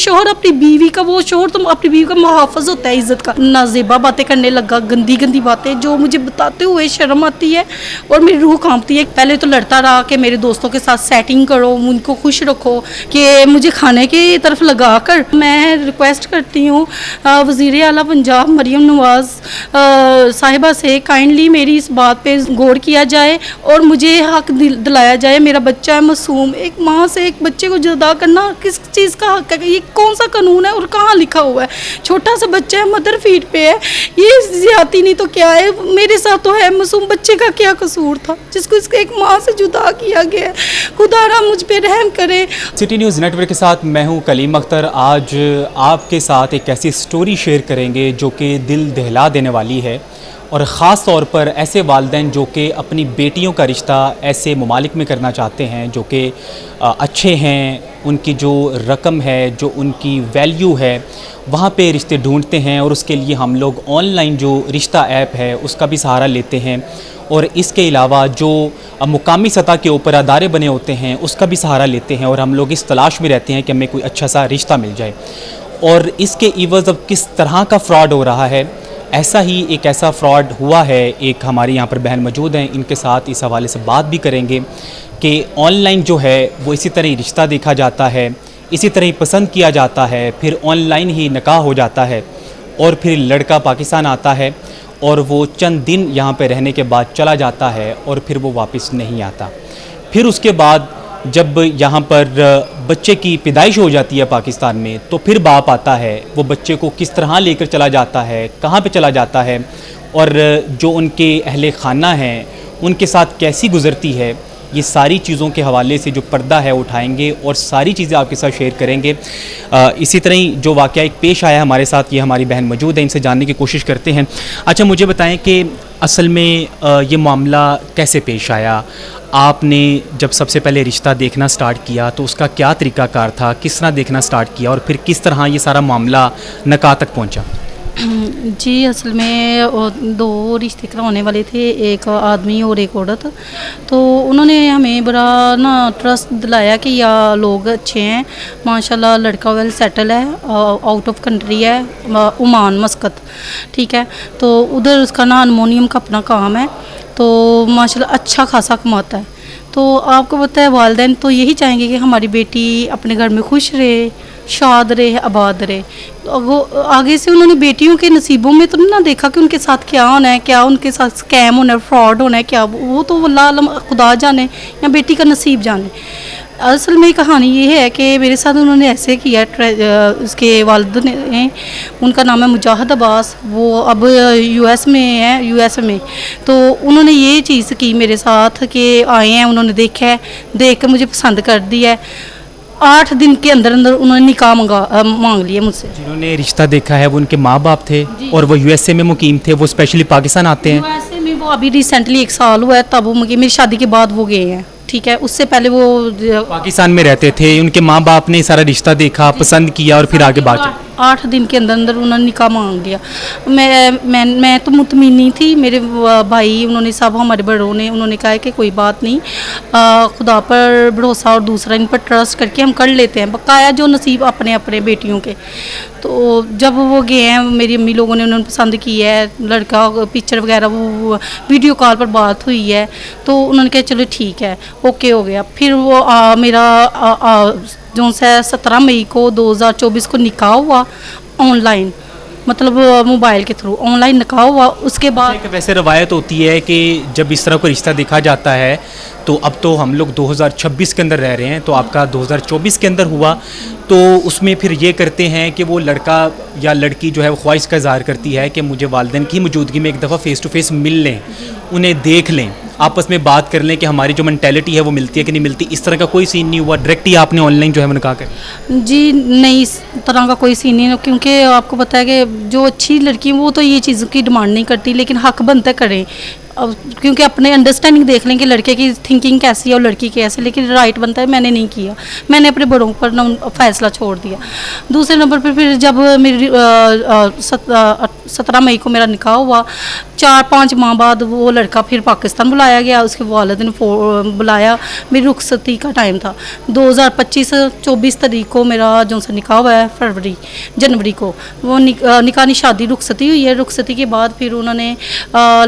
शोहर अपनी बीवी का, वो शोहर तो अपनी बीवी का मुहाफ़िज़ होता है इज़्ज़त का, नाज़ेबा बातें करने लगा, गंदी गंदी बातें जो मुझे बताते हुए शर्म आती है और मेरी रूह कांपती है। पहले तो लड़ता रहा कि मेरे दोस्तों के साथ सेटिंग करो, उनको खुश रखो, कि मुझे खाने की तरफ लगा कर। मैं रिक्वेस्ट करती हूँ वज़ीर आला पंजाब मरीम नवाज़ साहिबा से काइंडली मेरी इस बात पे गौर किया जाए और मुझे हक दिलाया जाए। मेरा बच्चा है मासूम, एक माँ से एक बच्चे को जुदा करना किस चीज़ का हक है? ये कौन सा कानून है और कहाँ लिखा हुआ है? छोटा सा बच्चा है, मदर फीड पे है, ये ज़्यादती नहीं तो क्या है? मेरे साथ तो है, मासूम बच्चे का क्या कसूर था जिसको इसके एक माँ से जुदा किया गया है? खुदा मुझ पे रहम करे। सिटी न्यूज़ नेटवर्क के साथ मैं हूं कलीम अख्तर। आज आपके साथ एक ऐसी स्टोरी शेयर करेंगे जो कि दिल दहला देने वाली है, और ख़ास तौर पर ऐसे वालिदैन जो कि अपनी बेटियों का रिश्ता ऐसे ममालिक में करना चाहते हैं जो कि अच्छे हैं, उनकी जो रकम है, जो उनकी वैल्यू है, वहाँ पे रिश्ते ढूंढते हैं। और उसके लिए हम लोग ऑनलाइन जो रिश्ता ऐप है उसका भी सहारा लेते हैं, और इसके अलावा जो मुकामी सतह के ऊपर अदारे बने होते हैं उसका भी सहारा लेते हैं, और हम लोग इस तलाश में रहते हैं कि हमें कोई अच्छा सा रिश्ता मिल जाए। और इसके इवज़ अब किस तरह का फ़्रॉड हो रहा है, ऐसा ही एक ऐसा फ्रॉड हुआ है। एक हमारी यहाँ पर बहन मौजूद हैं, इनके साथ इस हवाले से बात भी करेंगे कि ऑनलाइन जो है वो इसी तरह ही रिश्ता देखा जाता है, इसी तरह ही पसंद किया जाता है, फिर ऑनलाइन ही निकाह हो जाता है, और फिर लड़का पाकिस्तान आता है और वो चंद दिन यहाँ पे रहने के बाद चला जाता है और फिर वो वापस नहीं आता। फिर उसके बाद जब यहाँ पर बच्चे की पैदाइश हो जाती है पाकिस्तान में, तो फिर बाप आता है, वो बच्चे को किस तरह लेकर चला जाता है, कहाँ पे चला जाता है, और जो उनके अहले खाना हैं उनके साथ कैसी गुज़रती है, ये सारी चीज़ों के हवाले से जो पर्दा है उठाएंगे और सारी चीज़ें आपके साथ शेयर करेंगे। इसी तरह ही जो वाक़या एक पेश आया हमारे साथ, ये हमारी बहन मौजूद है, इनसे जानने की कोशिश करते हैं। अच्छा, मुझे बताएं कि असल में ये मामला कैसे पेश आया? आपने जब सबसे पहले रिश्ता देखना स्टार्ट किया तो उसका क्या तरीक़ाकार था, किस तरह देखना स्टार्ट किया, और फिर किस तरह ये सारा मामला निकाह तक पहुंचा? जी, असल में दो रिश्ते करवाने वाले थे, एक आदमी और एक औरत। तो उन्होंने हमें बड़ा ना ट्रस्ट दिलाया कि यह लोग अच्छे हैं, माशाल्लाह, लड़का वेल सेटल है, आउट ऑफ कंट्री है, ओमान मस्कत, ठीक है। तो उधर उसका ना अल्मुनियम का अपना काम है, तो माशाल्लाह अच्छा खासा कमाता है। तो आपको पता है वालिदैन तो यही चाहेंगे कि हमारी बेटी अपने घर में खुश रहे, शाद रहे, आबाद रहे। तो वो आगे से उन्होंने बेटियों के नसीबों में तो ना देखा कि उनके साथ क्या होना है, क्या उनके साथ स्कैम होना है, फ्रॉड होना है, क्या वो तो अल्लाह आलम खुदा जाने या बेटी का नसीब जाने। असल में कहानी ये है कि मेरे साथ उन्होंने ऐसे किया, उसके वालिद ने, उनका नाम है मुजाहिद अब्बास, वो अब यूएस में है, यूएस में। तो उन्होंने ये चीज़ की मेरे साथ कि आए हैं, उन्होंने देखा है, देख कर मुझे पसंद कर दिया है। 8 दिन के अंदर अंदर उन्होंने निकाह मांग लिया मुझसे। जिन्होंने रिश्ता देखा है वो उनके माँ बाप थे और वो यूएसए में मुकीम थे, वो स्पेशली पाकिस्तान आते हैं? यूएसए में वो अभी रिसेंटली 1 साल हुआ है, तब वो मेरी शादी के बाद वो गए हैं, ठीक है। उससे पहले वो पाकिस्तान में रहते थे। उनके माँ बाप ने सारा रिश्ता देखा, पसंद किया, और फिर आगे बात चली। 8 दिन के अंदर अंदर उन्होंने निकाह मांग लिया। मैं तो मुतमिन नहीं थी, मेरे भाई उन्होंने सब हमारे बड़ों ने उन्होंने कहा है कि कोई बात नहीं, खुदा पर भरोसा और दूसरा इन पर ट्रस्ट करके हम कर लेते हैं, बकाया जो नसीब अपने अपने बेटियों के। तो जब वो गए हैं, मेरी अम्मी लोगों ने उन्होंने पसंद की है, लड़का पिक्चर वगैरह वो वीडियो कॉल पर बात हुई है, तो उन्होंने कहा चलो ठीक है, ओके हो गया। फिर वो मेरा जो से 17 मई को 2024 को निकाह हुआ ऑनलाइन, मतलब मोबाइल के थ्रू ऑनलाइन निकाह हुआ। उसके बाद वैसे रवायत होती है कि जब इस तरह कोई रिश्ता देखा जाता है, तो अब तो हम लोग 2026 के अंदर रह रहे हैं, तो आपका 2024 के अंदर हुआ, तो उसमें फिर ये करते हैं कि वो लड़का या लड़की जो है वो ख्वाहिश का इज़हार करती है कि मुझे वालिदैन की मौजूदगी में एक दफ़ा फ़ेस टू फेस मिल लें, उन्हें देख लें, आपस में बात कर लें कि हमारी जो मेंटालिटी है वो मिलती है कि नहीं मिलती। इस तरह का कोई सीन नहीं हुआ? डायरेक्ट ही आपने ऑनलाइन जो है मैंने कहा कर? जी नहीं, इस तरह का कोई सीन नहीं, क्योंकि आपको पता है कि जो अच्छी लड़की वो तो ये चीज़ों की डिमांड नहीं करती, लेकिन हक बनता करें, क्योंकि अपने अंडरस्टैंडिंग देख लें कि लड़के की थिंकिंग कैसी है और लड़की कैसी, लेकिन राइट बनता है। मैंने नहीं किया, मैंने अपने बड़ों पर ना फैसला छोड़ दिया। दूसरे नंबर पर फिर जब मेरी 17 मई को मेरा निकाह हुआ, 4-5 माह बाद वो लड़का फिर पाकिस्तान बुलाया गया, उसके वालिद ने बुलाया। मेरी रुखसती का टाइम था 2025 24 तारीख को मेरा जो सा निकाह हुआ है, जनवरी को वो निकाह नहीं शादी रुखसती हुई है। रुखसती के बाद फिर उन्होंने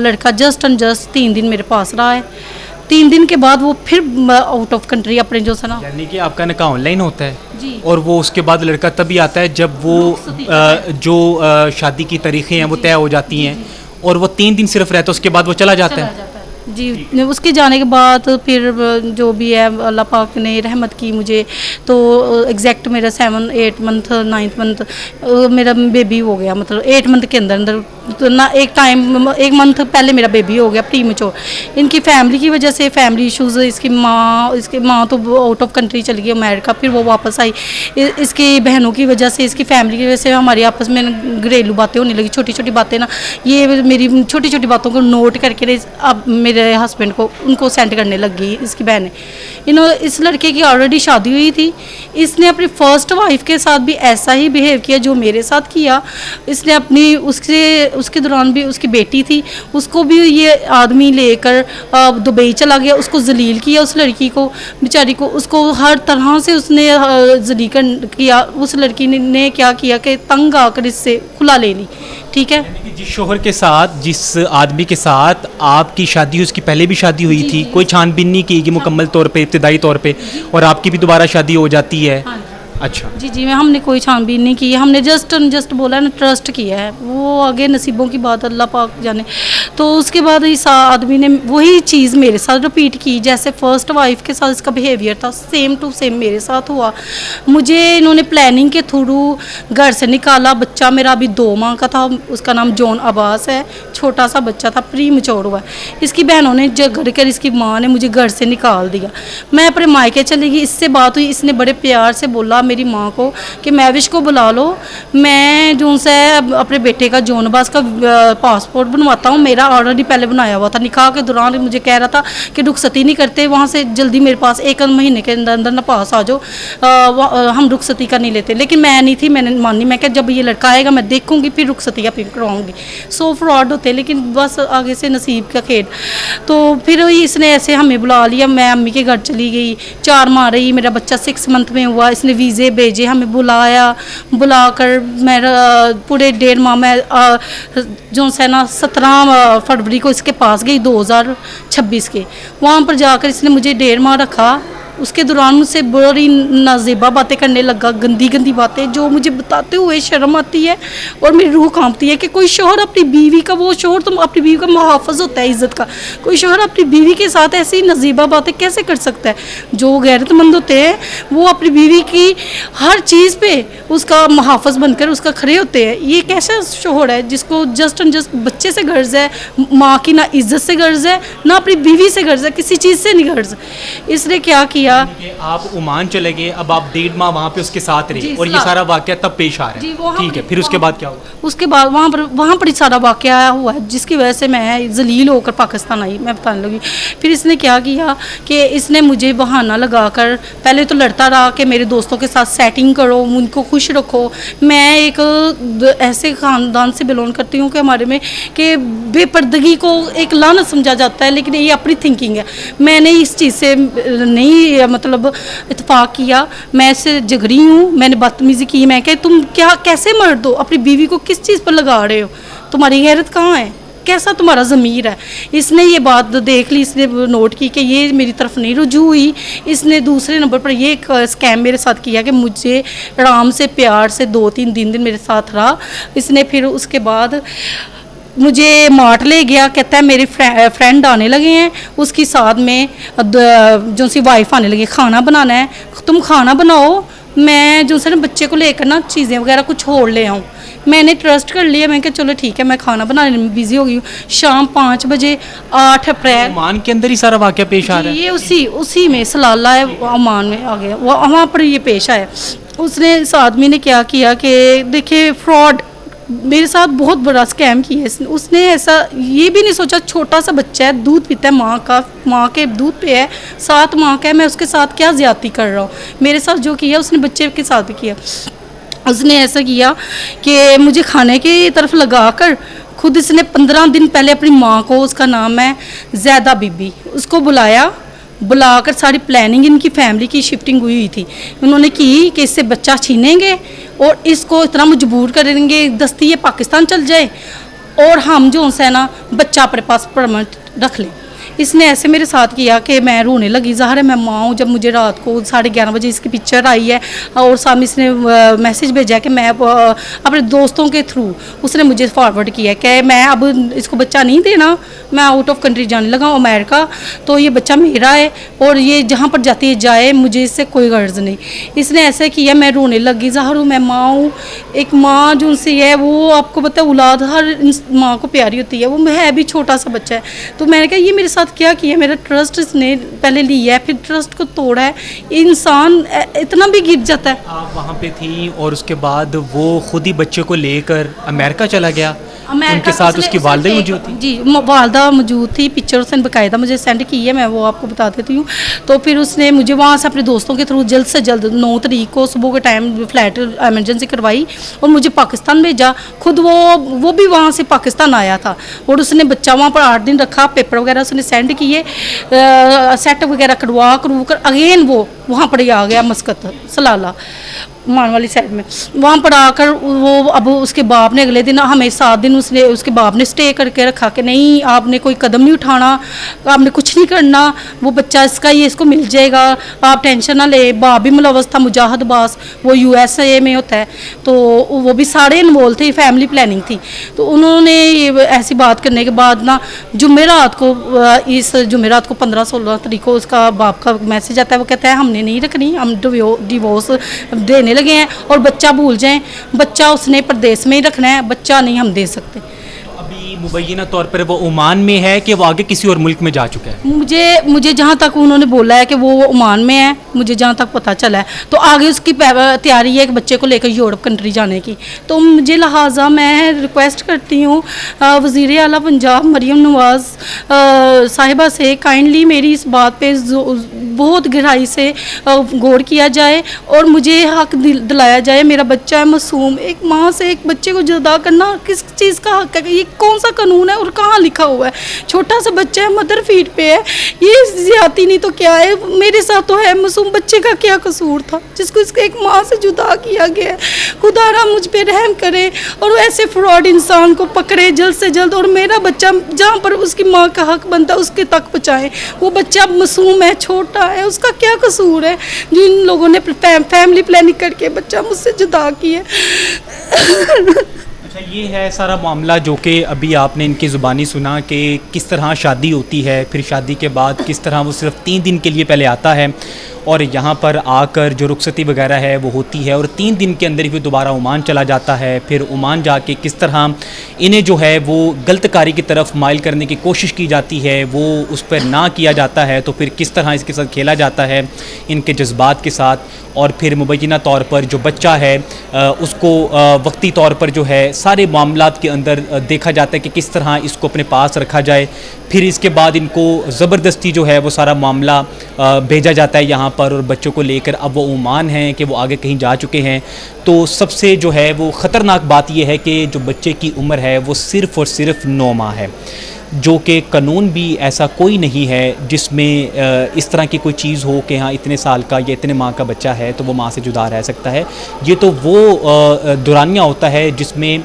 लड़का जस्ट एंड जस्ट 3 दिन मेरे पास रहा है। 3 दिन के बाद वो फिर आउट ऑफ कंट्री अपने जो सा ना, यानी कि आपका निकाह ऑनलाइन होता है जी। और वो उसके बाद लड़का तभी आता है जब वो जो शादी की तारीखें हैं वो तय हो जाती हैं और वो 3 दिन सिर्फ रहता है, उसके बाद वो चला जाता है। जी, उसके जाने के बाद फिर जो भी है अल्लाह पाक ने रहमत की मुझे, तो एग्जैक्ट मेरा 7 8 मंथ 9 मंथ मेरा बेबी हो गया, मतलब 8 मंथ के अंदर अंदर तो ना एक मंथ पहले मेरा बेबी हो गया प्री मैच्योर। इनकी फैमिली की वजह से फैमिली इश्यूज़, इसकी माँ तो आउट ऑफ कंट्री चली गई अमेरिका, फिर वो वापस आई। इसकी बहनों की वजह से, इसकी फैमिली की वजह से हमारी आपस में घरेलू बातें होने लगी, छोटी छोटी बातें ना। ये मेरी छोटी छोटी बातों को नोट करके अब मेरे हस्बैंड को उनको सेंड करने लग गई इसकी बहनें। इस लड़के की ऑलरेडी शादी हुई थी, इसने अपनी फर्स्ट वाइफ के साथ भी ऐसा ही बिहेव किया जो मेरे साथ किया। इसने अपनी उसके दौरान भी उसकी बेटी थी, उसको भी ये आदमी लेकर दुबई चला गया, उसको जलील किया, उस लड़की को बेचारी को, उसको हर तरह से उसने जलील किया। उस लड़की ने क्या किया कि तंग आकर इससे खुला ले ली, ठीक है। जिस शोहर के साथ, जिस आदमी के साथ आपकी शादी हुई, उसकी पहले भी शादी हुई थी, कोई छानबीन नहीं की मुकम्मल तौर पे, इब्तिदाई तौर पे, और आपकी भी दोबारा शादी हो जाती है। अच्छा जी, हमने कोई छानबीन नहीं की, हमने जस्ट बोला ना, ट्रस्ट किया है। वो आगे नसीबों की बात अल्लाह पाक जाने। तो उसके बाद इस आदमी ने वही चीज़ मेरे साथ रिपीट की, जैसे फर्स्ट वाइफ के साथ इसका बिहेवियर था, सेम टू सेम मेरे साथ हुआ। मुझे इन्होंने प्लानिंग के थ्रू घर से निकाला। बच्चा मेरा अभी 2 माह का था, उसका नाम जॉन अब्बास है, छोटा सा बच्चा था, प्री मैच्योर हुआ। इसकी बहनों ने झगड़ कर इसकी माँ ने मुझे घर से निकाल दिया। मैं अपने मायके चली गई, इससे बात हुई, इसने बड़े प्यार से बोला मेरी माँ को कि महविश को बुला लो, मैं जो से अपने बेटे का जॉन अब्बास का पासपोर्ट बनवाता हूँ। मेरा ऑलरेडी पहले बनाया हुआ था, निकाह के दौरान मुझे कह रहा था कि रुखसती नहीं करते, वहाँ से जल्दी मेरे पास 1 महीने के अंदर अंदर ना पास आ जाओ, हम रुखसती का नहीं लेते। लेकिन मैं नहीं थी, मैंने मानी, मैं क्या जब ये लड़का आएगा मैं देखूँगी फिर रुखसती का फिर करवाऊँगी। सो फ्रॉड होते, लेकिन बस आगे से नसीब का खेल। तो फिर इसने ऐसे हमें बुला लिया, मैं अम्मी के घर चली गई, 4 माह रही, मेरा बच्चा 6 मंथ में हुआ। इसने वीज़े भेजे, हमें बुलाकर मेरा पूरे 1.5 माह में जो है ना 17 फरवरी को इसके पास गई 2026 के। वहाँ पर जाकर इसने मुझे 1.5 माह रखा। उसके दौरान मुझसे बड़ी नाजेबा बातें करने लगा, गंदी गंदी बातें जो मुझे बताते हुए शर्म आती है और मेरी रूह कांपती है कि कोई शौहर अपनी बीवी का, वो शौहर तुम अपनी बीवी का मुहाफ़िज़ होता है इज़्ज़त का, कोई शौहर अपनी बीवी के साथ ऐसी नाजेबा बातें कैसे कर सकता है। जो गैरतमंद होते हैं वो अपनी बीवी की हर चीज़ पे उसका मुहाफ़िज़ बनकर उसका खड़े होते हैं। ये कैसा शौहर है जिसको जस्ट एंड जस्ट बच्चे से गर्ज है, माँ की ना इज़्ज़त से गर्ज है, ना अपनी बीवी से गर्ज है, किसी चीज़ से नहीं गर्ज। इसने क्या किया, आप ओमान चले गए, अब आप 1.5 माह वहाँ पे उसके साथ रहे और ये सारा वाकया तब पेश आ रहा है, ठीक है। फिर उसके बाद क्या हुआ? उसके बाद वहाँ पर ही सारा वाकया हुआ है जिसकी वजह से मैं जलील होकर पाकिस्तान आई, मैं बताने लगी। फिर इसने क्या किया कि इसने मुझे बहाना लगाकर पहले तो लड़ता रहा कि मेरे दोस्तों के साथ सेटिंग करो, उनको खुश रखो। मैं एक ऐसे ख़ानदान से बिलोंग करती हूँ कि हमारे में कि बेपर्दगी को एक लानत समझा जाता है, लेकिन ये अपनी थिंकिंग है। मैंने इस चीज़ से नहीं मतलब इत्तेफाक किया, मैं इससे झगड़ी हूँ, मैंने बदतमीज़ी की। मैं कह तुम क्या कैसे मर्द हो, अपनी बीवी को किस चीज़ पर लगा रहे हो, तुम्हारी गैरत कहाँ है, कैसा तुम्हारा ज़मीर है। इसने ये बात देख ली, इसने नोट की कि ये मेरी तरफ नहीं रुजू हुई। इसने दूसरे नंबर पर ये स्कैम मेरे साथ किया कि मुझे आराम से प्यार से 2-3 दिन मेरे साथ रहा। इसने फिर उसके बाद मुझे मार्ट ले गया, कहता है मेरे फ्रेंड आने लगे हैं, उसकी साथ में जो सी वाइफ आने लगी, खाना बनाना है, तुम खाना बनाओ, मैं जो से ना बच्चे को लेकर ना चीज़ें वगैरह कुछ छोड़ ले आऊँ। मैंने ट्रस्ट कर लिया, मैं कहा चलो ठीक है, मैं खाना बनाने में बिजी हो गई हूँ। शाम 5 बजे 8 अप्रैल ओमान के अंदर ही सारा वाकया पेश आ रहा है। ये उसी में सलाला है, ओमान में आ गया, वहाँ पर ये पेश आया। उसने इस आदमी ने क्या किया कि देखिए फ्रॉड मेरे साथ बहुत बड़ा स्कैम किया उसने। ऐसा ये भी नहीं सोचा, छोटा सा बच्चा है, दूध पीता है माँ के दूध पे है, 7 माह का है, मैं उसके साथ क्या ज़्यादती कर रहा हूँ। मेरे साथ जो किया उसने बच्चे के साथ भी किया। उसने ऐसा किया कि मुझे खाने की तरफ लगाकर खुद इसने 15 दिन पहले अपनी माँ को, उसका नाम है जैदा बीबी, उसको बुलाकर सारी प्लानिंग इनकी फैमिली की शिफ्टिंग हुई थी उन्होंने की कि इससे बच्चा छीनेंगे और इसको इतना मजबूर करेंगे दस्ती ये पाकिस्तान चल जाए और हम जो है ना बच्चा अपने पास परमानेंट रख लें। इसने ऐसे मेरे साथ किया कि मैं रोने लगी। ज़ाहिर है मैं माँ हूँ। जब मुझे रात को 11:30 बजे इसकी पिक्चर आई है और सामने इसने मैसेज भेजा कि मैं अपने दोस्तों के थ्रू उसने मुझे फॉरवर्ड किया कि मैं अब इसको बच्चा नहीं देना, मैं आउट ऑफ कंट्री जाने लगा हूँ अमेरिका, तो ये बच्चा मेरा है और ये जहाँ पर जाती है जाए, मुझे इससे कोई गर्ज नहीं। इसने ऐसे किया, मैं रोने लगी। ज़ाहिर हूँ मैं माँ हूँ। एक माँ जो उनसे है वो आपको पता है औलाद हर माँ को प्यारी होती है, वो है भी छोटा सा बच्चा है। तो मैंने कहा ये मेरे साथ क्या किया, मेरा ट्रस्ट इसने पहले लिया है फिर ट्रस्ट को तोड़ा है। इंसान इतना भी गिर जाता है। आप वहाँ पे थी और उसके बाद वो खुद ही बच्चे को लेकर अमेरिका चला गया, उनके साथ उसकी वालदा मौजूद थी? जी वालदा मौजूद थी। पिक्चर उसने बाकायदा मुझे सेंड की है, मैं वो आपको बता देती हूँ। तो फिर उसने मुझे वहाँ से अपने दोस्तों के थ्रू जल्द से जल्द 9 तारीख को सुबह के टाइम फ़्लाइट एमरजेंसी करवाई और मुझे पाकिस्तान भेजा। खुद वो भी वहाँ से पाकिस्तान आया था और उसने बच्चा वहाँ पर 8 दिन रखा, पेपर वगैरह उसने सेंड किए, सेट वगैरह करवा कर अगेन वो वहाँ पर ही आ गया मस्कत सलाला मान वाली साइड में। वहाँ पर आकर वो अब उसके बाप ने अगले दिन हमें 7 दिन उसके बाप ने स्टे करके रखा कि नहीं आपने कोई कदम नहीं उठाना, आपने कुछ नहीं करना, वो बच्चा इसका ही इसको मिल जाएगा, आप टेंशन ना ले। बाप भी मुलवस था, मुजाहिद अब्बास, वो USA में होता है, तो वो भी सारे इन्वॉल्व थे, फैमिली प्लानिंग थी। तो उन्होंने ऐसी बात करने के बाद ना जुमेरात को 15-16 तारीख को उसका बाप का मैसेज आता है, वो कहता है हमने नहीं रखनी, हम डिवोर्स देने लगे हैं और बच्चा भूल जाएं, बच्चा उसने प्रदेश में ही रखना है, बच्चा नहीं हम दे सकते। अभी मुबैना तौर पर वो ओमान में है कि वो आगे किसी और मुल्क में जा चुका है? मुझे जहाँ तक उन्होंने बोला है कि वो ओमान में है, मुझे जहाँ तक पता चला है। तो आगे उसकी तैयारी है कि बच्चे को लेकर यूरोप कंट्री जाने की। तो मुझे लिहाजा मैं रिक्वेस्ट करती हूँ वज़ीर आला पंजाब मरीम नवाज़ साहिबा से काइंडली मेरी इस बात पे बहुत गहराई से गौर किया जाए और मुझे हक दिलाया जाए। मेरा बच्चा है मासूम, एक माँ से एक बच्चे को जुदा करना किस चीज़ का हक है? ये कौन सा कानून है और कहाँ लिखा हुआ है? छोटा सा बच्चा है, मदर फीड पे है, ये ज्यादती नहीं तो क्या है? मेरे साथ तो है, मासूम बच्चे का क्या कसूर था जिसको इसके एक माँ से जुदा किया गया है? खुदारा मुझ पे रहम करे और ऐसे फ्रॉड इंसान को पकड़े जल्द से जल्द और मेरा बच्चा जहाँ पर उसकी माँ का हक बनता है उसके तक पहुँचाए। वो बच्चा मासूम है, छोटा है, उसका क्या कसूर है जो इन लोगों ने फैमिली प्लानिंग करके बच्चा मुझसे जुदा किया? अच्छा, ये है सारा मामला जो कि अभी आपने इनकी ज़ुबानी सुना कि किस तरह शादी होती है, फिर शादी के बाद किस तरह वो सिर्फ 3 दिन के लिए पहले आता है और यहाँ पर आकर जो रुखसती वगैरह है वो होती है और 3 दिन के अंदर ही फिर दोबारा ओमान चला जाता है। फिर ओमान जाके किस तरह इन्हें जो है वो गलतकारी की तरफ माइल करने की कोशिश की जाती है, वो उस पर ना किया जाता है, तो फिर किस तरह इसके साथ खेला जाता है इनके जज्बात के साथ। और फिर मुबैना तौर पर जो बच्चा है उसको वक्ती तौर पर जो है सारे मामलात के अंदर देखा जाता है कि किस तरह इसको अपने पास रखा जाए। फिर इसके बाद इनको ज़बरदस्ती जो है वो सारा मामला भेजा जाता है यहाँ पर और बच्चों को लेकर अब वो ओमान हैं कि वो आगे कहीं जा चुके हैं। तो सबसे जो है वो ख़तरनाक बात ये है कि जो बच्चे की उम्र है वो सिर्फ़ और सिर्फ 9 माह है, जो कि कानून भी ऐसा कोई नहीं है जिसमें इस तरह की कोई चीज़ हो कि हाँ इतने साल का या इतने माह का बच्चा है तो वो माँ से जुदा रह सकता है। ये तो वो दुरानिया होता है जिसमें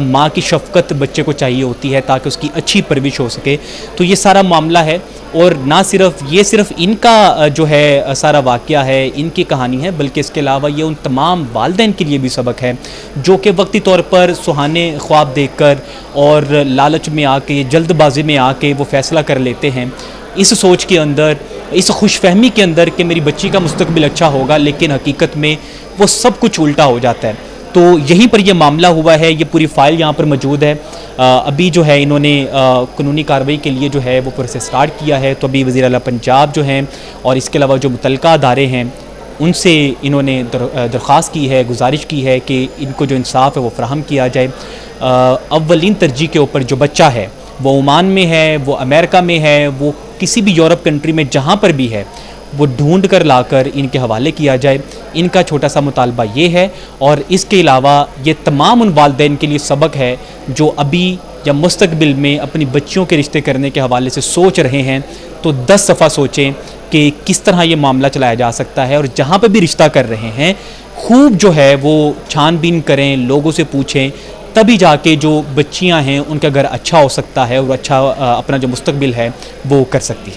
माँ की शफ़क़त बच्चे को चाहिए होती है ताकि उसकी अच्छी परवरिश हो सके। तो ये सारा मामला है और ना सिर्फ इनका जो है सारा वाक़या है, इनकी कहानी है, बल्कि इसके अलावा ये उन तमाम वालिदैन के लिए भी सबक है जो कि वक्ती तौर पर सुहाने ख्वाब देखकर और लालच में आके, जल्दबाजी में आके वो फ़ैसला कर लेते हैं इस सोच के अंदर, इस खुशफहमी के अंदर कि मेरी बच्ची का मुस्तकबिल अच्छा होगा, लेकिन हकीकत में वो सब कुछ उल्टा हो जाता है। तो यहीं पर यह मामला हुआ है, ये पूरी फ़ाइल यहाँ पर मौजूद है। अभी जो है इन्होंने कानूनी कार्रवाई के लिए जो है वो प्रोसेस स्टार्ट किया है। तो अभी वज़ीर आला पंजाब जो हैं और इसके अलावा जो मुतल्लिका अदारे हैं उनसे इन्होंने दरख्वास्त की है, गुजारिश की है कि इनको जो इंसाफ है वो फ़राहम किया जाए। अव्वलीन तरजीह के ऊपर जो बच्चा है वो ओमान में है, वो अमेरिका में है, वो किसी भी यूरोप कंट्री में जहाँ पर भी है वो ढूंढ कर लाकर इनके हवाले किया जाए। इनका छोटा सा मुतालबा ये है और इसके अलावा ये तमाम उन वालिदैन के लिए सबक है जो अभी या मुस्तकबिल में अपनी बच्चियों के रिश्ते करने के हवाले से सोच रहे हैं तो 10 दफ़ा सोचें कि किस तरह ये मामला चलाया जा सकता है। और जहाँ पर भी रिश्ता कर रहे हैं खूब जो है वो छानबीन करें, लोगों से पूछें, तभी जाके जो बच्चियां हैं उनका घर अच्छा हो सकता है और अच्छा अपना जो मुस्तकबिल है वो कर सकती है।